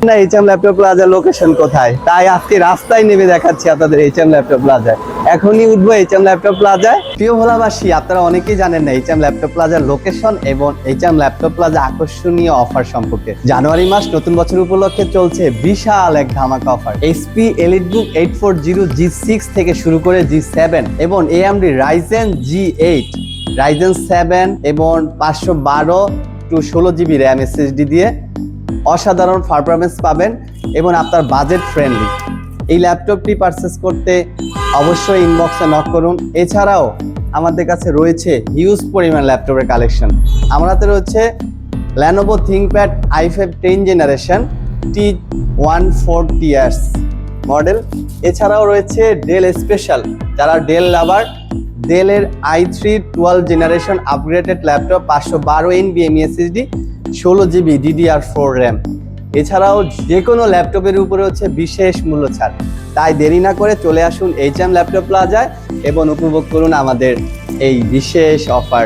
না HM laptop প্লাজার location কোথায়, তাই আজকে রাস্তায় নেমে দেখাচ্ছি আপনাদের এইচএম ল্যাপটপ প্লাজায়। এখনই উঠবো এইচএম ল্যাপটপ প্লাজায়। প্রিয় ভোলাবাসী, আপনারা অনেকেই জানেন না এইচএম ল্যাপটপ প্লাজার লোকেশন এবং এইচএম ল্যাপটপ প্লাজা আকর্ষণীয় অফার সম্পর্কে। জানুয়ারি মাস নতুন বছর উপলক্ষে চলছে বিশাল এক ধামাকা অফার। এইচপি এলিটবুক 840 G6 থেকে শুরু করে G7 এবং AMD Ryzen G8, Ryzen 7 এবং 512 টু 16 GB RAM SSD দিয়ে অসাধারণ পারফরম্যান্স পাবেন এবং আপনার বাজেট ফ্রেন্ডলি। এই ল্যাপটপটি পারচেস করতে অবশ্যই ইনবক্সে নক করুন। এছাড়াও আমাদের কাছে রয়েছে হিউজ পরিমাণ ল্যাপটপের কালেকশন। আমাদের রয়েছে Lenovo ThinkPad i5 10 generation T14TS model. এছাড়াও রয়েছে ডেল স্পেশাল, যারা ডেল লাভার, ডেলের i3 12 generation upgraded laptop 512 NVMe SSD 16 GB DDR4 RAM। এছাড়াও যে কোনো ল্যাপটপের উপরে হচ্ছে বিশেষ মূল্য ছাড়। তাই দেরি না করে চলে আসুন এইচএম ল্যাপটপ প্লাজায় এবং উপভোগ করুন আমাদের এই বিশেষ অফার।